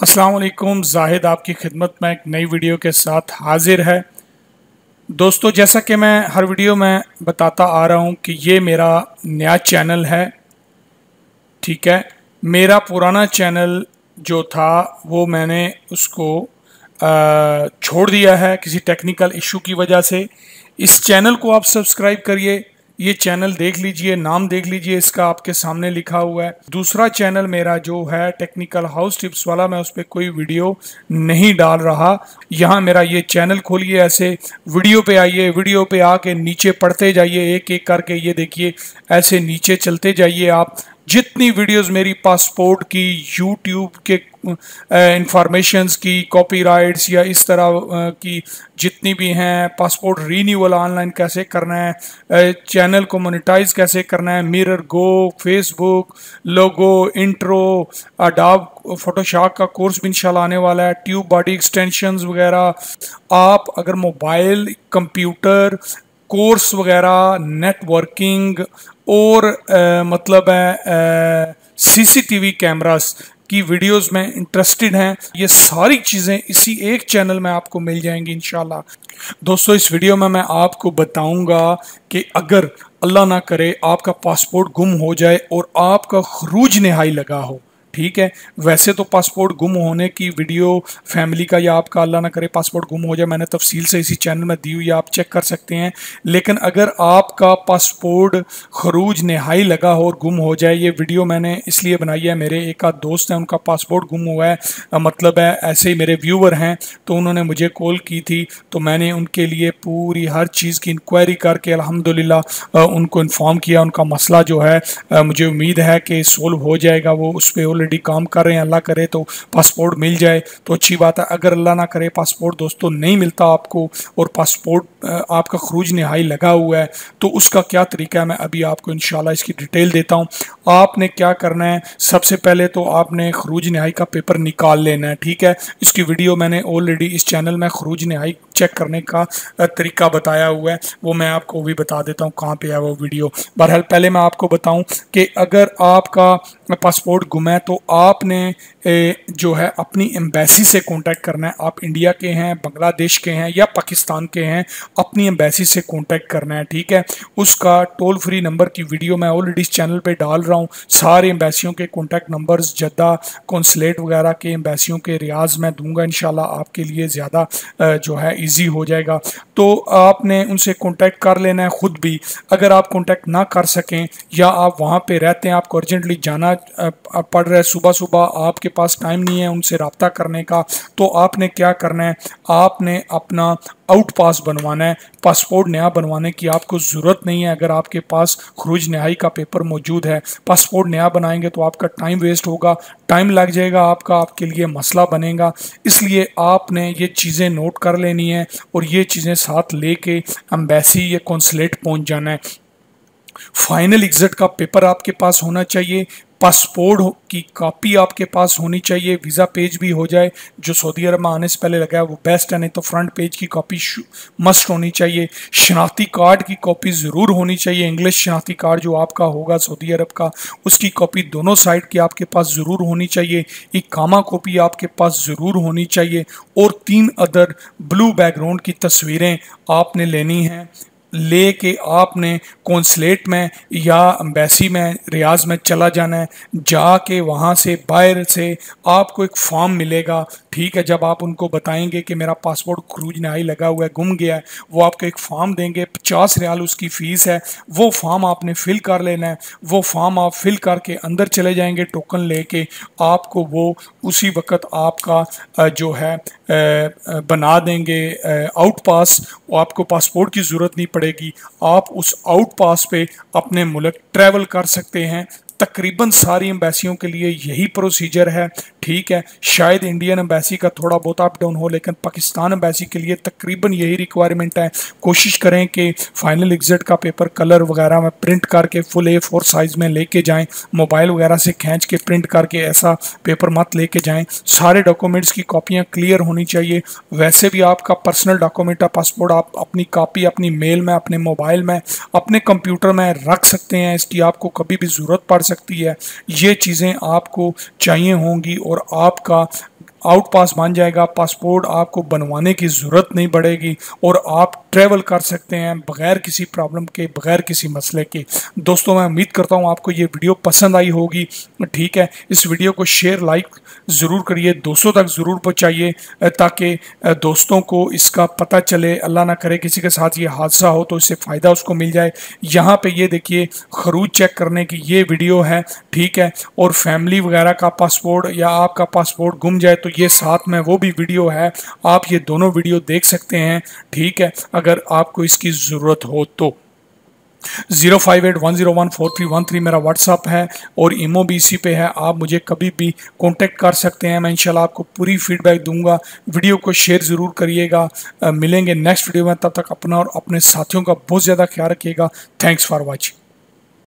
अस्सलाम वालेकुम। जाहिद आपकी खिदमत में एक नई वीडियो के साथ हाजिर है। दोस्तों, जैसा कि मैं हर वीडियो में बताता आ रहा हूं कि ये मेरा नया चैनल है। ठीक है, मेरा पुराना चैनल जो था वो मैंने उसको छोड़ दिया है किसी टेक्निकल इशू की वजह से। इस चैनल को आप सब्सक्राइब करिए, ये चैनल देख लीजिए, नाम देख लीजिए, इसका आपके सामने लिखा हुआ है। दूसरा चैनल मेरा जो है टेक्निकल हाउस टिप्स वाला, मैं उस पर कोई वीडियो नहीं डाल रहा। यहाँ मेरा ये चैनल खोलिए, ऐसे वीडियो पे आइए, वीडियो पे आके नीचे पढ़ते जाइए एक एक करके। ये देखिए, ऐसे नीचे चलते जाइए आप। जितनी वीडियोस मेरी पासपोर्ट की, यूट्यूब के इंफॉर्मेशंस की, कॉपीराइट्स या इस तरह की जितनी भी हैं, पासपोर्ट रीन्यूअल ऑनलाइन कैसे करना है, चैनल को मोनेटाइज कैसे करना है, मिरर गो, फेसबुक, लोगो, इंट्रो, अडोब फोटोशॉप का कोर्स भी इंशाल्लाह आने वाला है, ट्यूब बॉडी एक्सटेंशंस वगैरह। आप अगर मोबाइल, कंप्यूटर कोर्स वगैरह, नेटवर्किंग और मतलब है सीसीटीवी कैमरास की वीडियोस में इंटरेस्टेड हैं, ये सारी चीज़ें इसी एक चैनल में आपको मिल जाएंगी इंशाल्लाह। दोस्तों, इस वीडियो में मैं आपको बताऊंगा कि अगर अल्लाह ना करे आपका पासपोर्ट गुम हो जाए और आपका खरूज नहाई लगा हो। ठीक है, वैसे तो पासपोर्ट गुम होने की वीडियो फैमिली का या आपका अल्लाह ना करे पासपोर्ट गुम हो जाए, मैंने तफसील से इसी चैनल में दी हुई है, आप चेक कर सकते हैं। लेकिन अगर आपका पासपोर्ट खरूज नहाई लगा हो और गुम हो जाए, ये वीडियो मैंने इसलिए बनाई है, मेरे एक आध दोस्त हैं उनका पासपोर्ट गुम हुआ है, मतलब है ऐसे ही मेरे व्यूवर हैं, तो उन्होंने मुझे कॉल की थी, तो मैंने उनके लिए पूरी हर चीज़ की इंक्वायरी करके अल्हम्दुलिल्लाह उनको इन्फॉर्म किया। उनका मसला जो है मुझे उम्मीद है कि सोल्व हो जाएगा, वो उस पर ऑलरेडी काम कर रहे हैं। अल्लाह करे तो पासपोर्ट मिल जाए तो अच्छी बात है। अगर अल्लाह ना करे पासपोर्ट दोस्तों नहीं मिलता आपको और पासपोर्ट आपका खरूज नहाई लगा हुआ है, तो उसका क्या तरीका है मैं अभी आपको इंशाल्लाह इसकी डिटेल देता हूँ। आपने क्या करना है, सबसे पहले तो आपने खरूज नहाई का पेपर निकाल लेना है। ठीक है, इसकी वीडियो मैंने ऑलरेडी इस चैनल में खरूज नहाई चेक करने का तरीका बताया हुआ है, वो मैं आपको भी बता देता हूँ कहाँ पे है वो वीडियो। बहरहाल पहले मैं आपको बताऊँ कि अगर आपका पासपोर्ट गुम है तो आपने जो है अपनी एम्बेसी से कांटेक्ट करना है। आप इंडिया के हैं, बांग्लादेश के हैं या पाकिस्तान के हैं, अपनी एम्बेसी से कांटेक्ट करना है। ठीक है, उसका टोल फ्री नंबर की वीडियो मैं ऑलरेडी इस चैनल पे डाल रहा हूँ। सारे एम्बेसियों के कांटेक्ट नंबर्स, जद्दा कौंसलेट वगैरह के एम्बेसियों के रियाज में दूंगा इंशाल्लाह, आपके लिए ज़्यादा जो है ईजी हो जाएगा। तो आपने उनसे कांटेक्ट कर लेना है खुद भी। अगर आप कांटेक्ट ना कर सकें या आप वहाँ पे रहते हैं, आपको अर्जेंटली जाना पड़ रहा है, सुबह सुबह आपके पास टाइम नहीं है उनसे रब्ता करने का, तो आपने क्या करना है, आपने अपना आउट पास बनवाना है। पासपोर्ट नया बनवाने की आपको ज़रूरत नहीं है अगर आपके पास खरूज नहाई का पेपर मौजूद है। पासपोर्ट नया बनाएंगे तो आपका टाइम वेस्ट होगा, टाइम लग जाएगा आपका, आपके लिए मसला बनेगा। इसलिए आपने ये चीज़ें नोट कर लेनी है और ये चीज़ें साथ लेके एम्बेसी या कौंसलेट पहुंच जाना है। फाइनल एग्जिट का पेपर आपके पास होना चाहिए, पासपोर्ट की कॉपी आपके पास होनी चाहिए, वीज़ा पेज भी हो जाए जो सऊदी अरब में आने से पहले लगा है वो बेस्ट है, नहीं तो फ्रंट पेज की कॉपी मस्ट होनी चाहिए। शनाख्ती कार्ड की कॉपी ज़रूर होनी चाहिए, इंग्लिश शनाख्ती कार्ड जो आपका होगा सऊदी अरब का, उसकी कॉपी दोनों साइड की आपके पास ज़रूर होनी चाहिए। इकामा कॉपी आपके पास ज़रूर होनी चाहिए और 3 अदर ब्लू बैकग्राउंड की तस्वीरें आपने लेनी हैं। लेके आपने कौंसलेट में या एम्बेसी में रियाज में चला जाना है। जाके वहाँ से बाहर से आपको एक फॉर्म मिलेगा। ठीक है, जब आप उनको बताएंगे कि मेरा पासपोर्ट खरूज नहाई लगा हुआ है, गुम गया है, वो आपको एक फॉर्म देंगे, 50 रियाल उसकी फ़ीस है। वो फॉर्म आपने फिल कर लेना है। वो फॉर्म आप फिल करके अंदर चले जाएंगे टोकन लेके, आपको वो उसी वक्त आपका जो है बना देंगे आउट पास। आपको पासपोर्ट की ज़रूरत नहीं पड़ेगी, आप उस आउट पास पे अपने मुल्क ट्रैवल कर सकते हैं। तकरीबन सारी एम्बेसियों के लिए यही प्रोसीजर है। ठीक है, शायद इंडियन एम्बेसी का थोड़ा बहुत अप डाउन हो, लेकिन पाकिस्तान एम्बेसी के लिए तकरीबन यही रिक्वायरमेंट है। कोशिश करें कि फाइनल एग्जिट का पेपर कलर वगैरह में प्रिंट करके फुल A4 साइज़ में लेके जाएं, मोबाइल वगैरह से खींच के प्रिंट करके ऐसा पेपर मत लेके जाएं। सारे डॉक्यूमेंट्स की कॉपियाँ क्लियर होनी चाहिए। वैसे भी आपका पर्सनल डॉक्यूमेंट है पासपोर्ट, आप अपनी कॉपी अपनी मेल में, अपने मोबाइल में, अपने कंप्यूटर में रख सकते हैं, इसकी आपको कभी भी ज़रूरत पड़ सकती है। ये चीज़ें आपको चाहिए होंगी और आपका आउट पास बन जाएगा, पासपोर्ट आपको बनवाने की ज़रूरत नहीं पड़ेगी और आप ट्रैवल कर सकते हैं बगैर किसी प्रॉब्लम के, बगैर किसी मसले के। दोस्तों मैं उम्मीद करता हूँ आपको ये वीडियो पसंद आई होगी, ठीक है। इस वीडियो को शेयर लाइक ज़रूर करिए, दोस्तों तक ज़रूर पहुँचाइए ताकि दोस्तों को इसका पता चले। अल्लाह ना करे किसी के साथ ये हादसा हो तो इससे फ़ायदा उसको मिल जाए। यहाँ पे ये देखिए खरूज चेक करने की ये वीडियो है, ठीक है। और फैमिली वगैरह का पासपोर्ट या आपका पासपोर्ट गुम जाए तो ये साथ में वो भी वीडियो है, आप ये दोनों वीडियो देख सकते हैं, ठीक है, अगर आपको इसकी ज़रूरत हो तो। 0581014313 मेरा व्हाट्सअप है और ईमो भी इसी पे है, आप मुझे कभी भी कांटेक्ट कर सकते हैं। मैं इंशाल्लाह आपको पूरी फीडबैक दूंगा। वीडियो को शेयर ज़रूर करिएगा। मिलेंगे नेक्स्ट वीडियो में, तब तक अपना और अपने साथियों का बहुत ज़्यादा ख्याल रखिएगा। Thanks for watching.